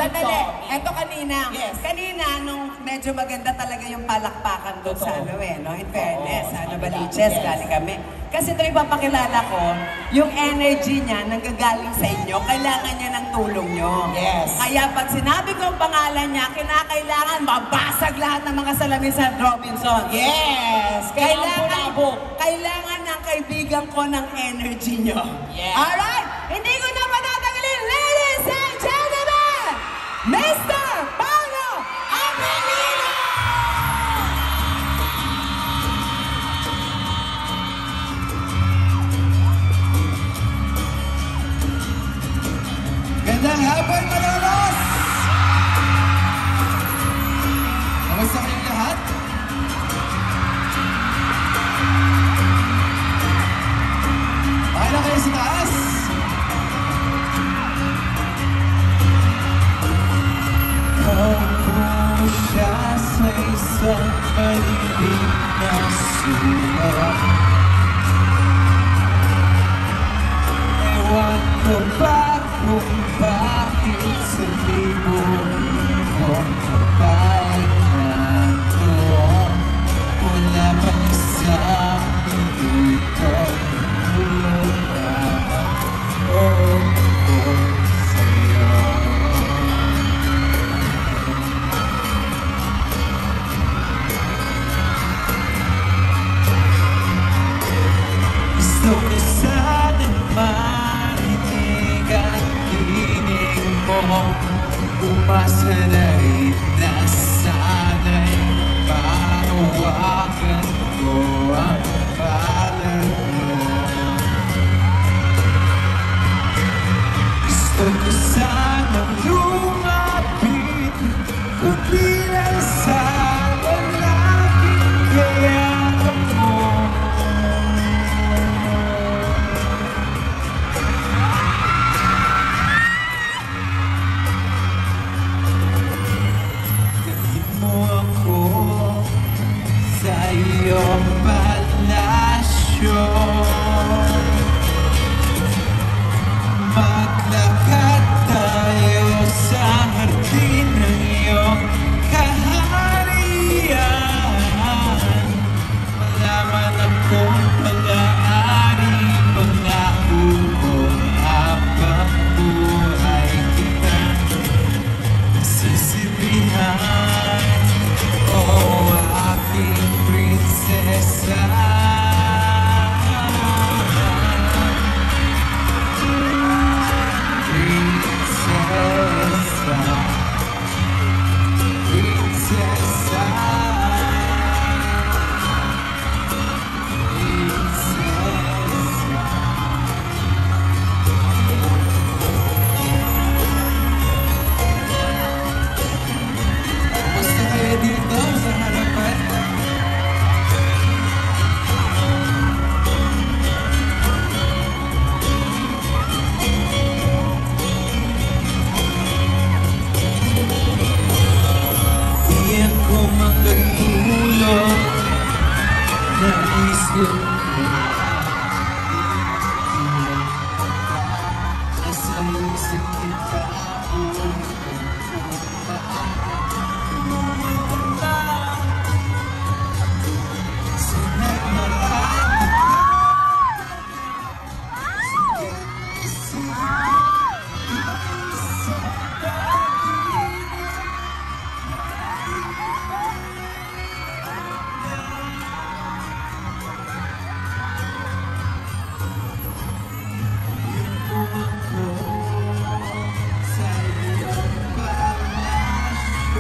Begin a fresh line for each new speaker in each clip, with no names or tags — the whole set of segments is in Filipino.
Sandali, eto kanina.
Yes.
Kanina, nung medyo maganda talaga yung palakpakan doon sa ano no? In fairness,
Oo,
Baliches,
yes.
galing kami. Kasi ito ipapakilala ko, yung energy niya nanggagaling sa inyo, kailangan niya ng tulong nyo.
Yes.
Kaya pag sinabi ko ang pangalan niya, kinakailangan mabasag lahat ng mga salamin sa Robinson.
Yes!
Kailangan ng kaibigan ko ng energy nyo.
Yes.
Alright? Hindi ko na patatagalin, ladies and gentlemen, Mr. Paolo Avelino!
Gandang hapon, Malolos! Kamusta kayong lahat? Okay na kayo sa taas? Ako siya sa isang malilim na sulat. Ewan ko ba kung bakit sa libo-libong kapal na ito wala pa isang minuto wala ako sa'yo. Gusto ko sana marinig ang tinig mo. Umasa na rin na sana'y mahawakan ko ang palad mo. Gusto ko sanang lumapit kung bilang sa lalaking kaya mo. Ako sa iyong palasyo, maglakad tayo sa hardin ng iyong kaharian. Malaman akong pag-aari, pangako ko habang buhay kita sisilihan. Oh, aking prinsesa, prinsesa, prinsesa, Gusto kayo dito sa harapan? Iyan ko magkatulog na isip ko nasa isip kita sa iyong palasyo.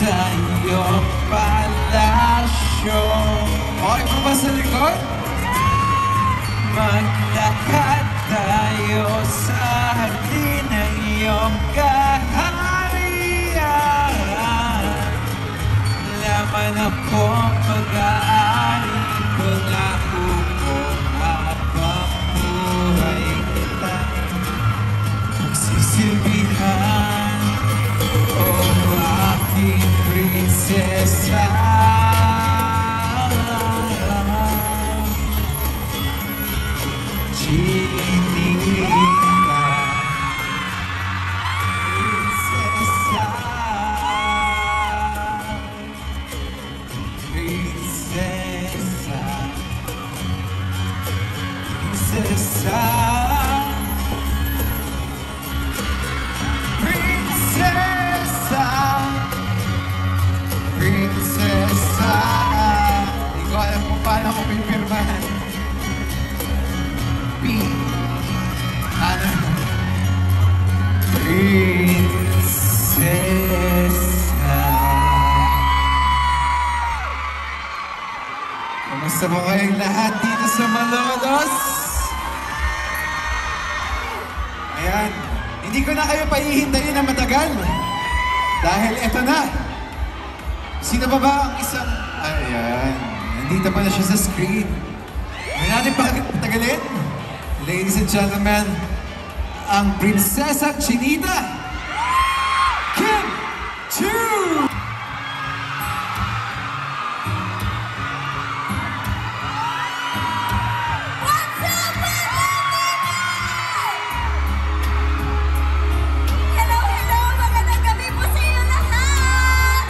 sa iyong palasyo. Okay po ba sa likod? Maglakad tayo sa hardin ng iyong kaharian. Laman ako mag-aari, pangako ko habang buhay kita. Magsisilbihan, oh aking prinsesa. Chinita, prinsesa, prinsesa, prinsesa, prinsesa, prinsesa. Hindi ko alam kung paano ko pipirmahan. Prinsesa. Kamusta po kayong lahat dito sa Malolos? Ayan, hindi ko na kayo pahihintayin na matagal. Dahil eto na. Sino ba ang isang... Ayan, nandito pa na siya sa screen. May natin patagalin. Ladies and gentlemen, ang Prinsesa Chinita, Kim Chiu!
What's up, hello, hello! Magandang gabi po sa inyo lahat!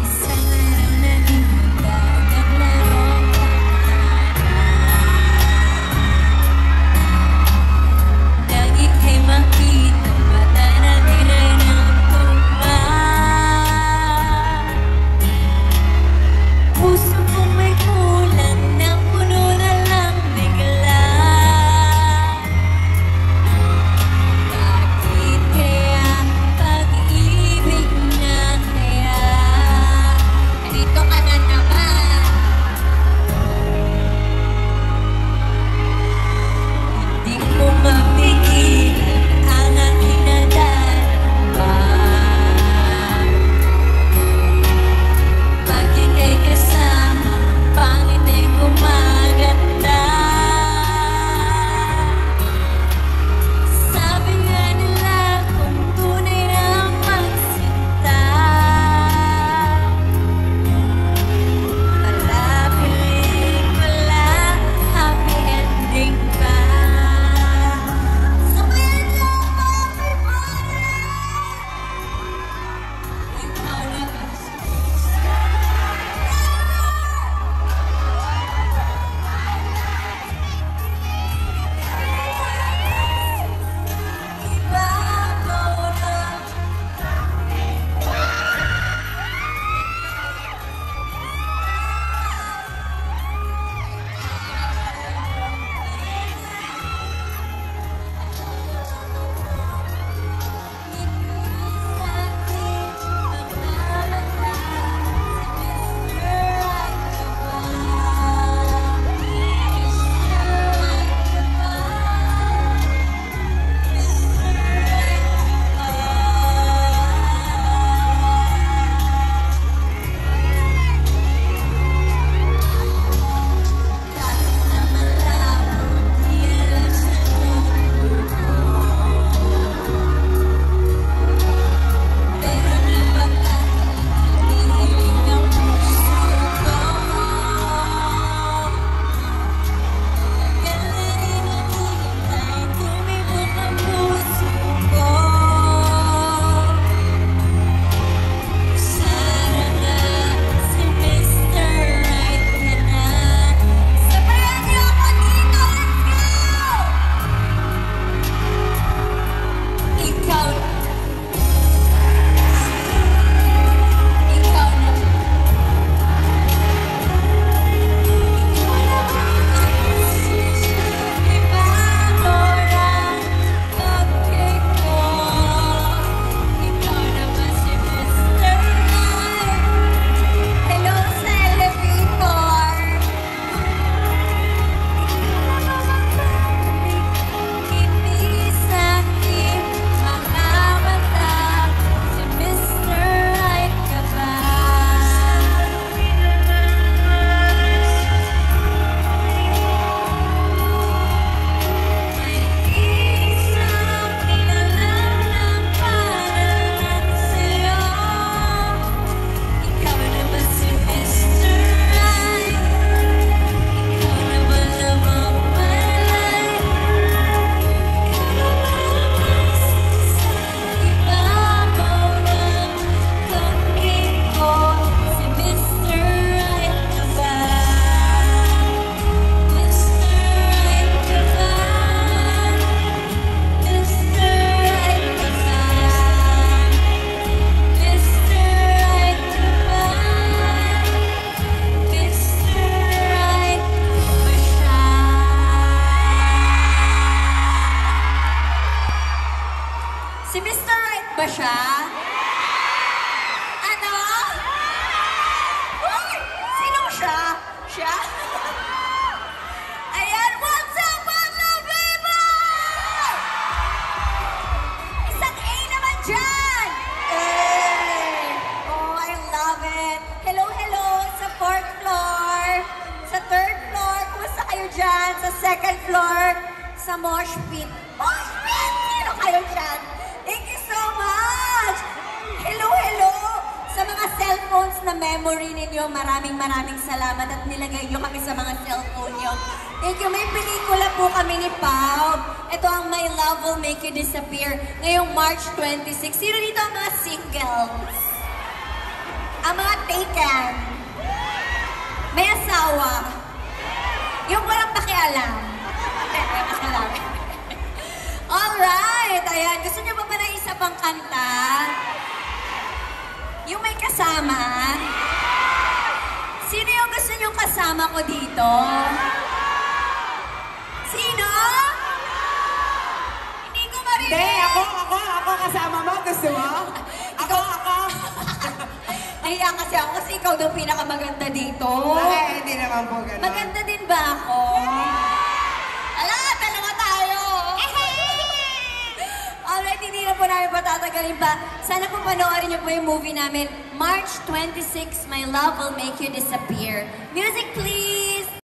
Isang araw na hinagdag at narong
ba siya? Ano? Uy! Sino siya? Siya? Ayan, what's up, mga people? Isang A naman dyan! Eh! Oh, I love it. Hello, hello sa 4th floor. Sa 3rd floor. Kumusta kayo dyan? Sa 2nd floor. Sa mosh pit. Mosh pit! Sino kayo dyan? Thank you so much! Hello, hello! Sa mga cellphones na memory ninyo, maraming salamat at nilagay nyo kami sa mga cellphone nyo. Thank you. May pelikula po kami ni Pao. Ito ang My Love Will Make You Disappear ngayong March 26. Sino dito ang mga singles? Ang mga taken? May asawa? Yung walang pakialam? Walang pakialam. Alright! Ayan. Gusto niyo ba ng isa pang kanta? Yung may kasama? Sino yung gusto niyong kasama ko dito? Sino? Hindi ko marinig.
Hindi, ako kasama mo. Gusto mo? Ako.
Nahiya kasi ako kasi ikaw daw pinakamaganda dito.
Ay, hindi naman po ganun.
Maganda din ba ako? Ala, dalawa tayo! Alright, hindi na po namin patatagalin pa. Sana po panoorin niyo po yung movie namin, March 26, My Love Will Make You Disappear. Music, please!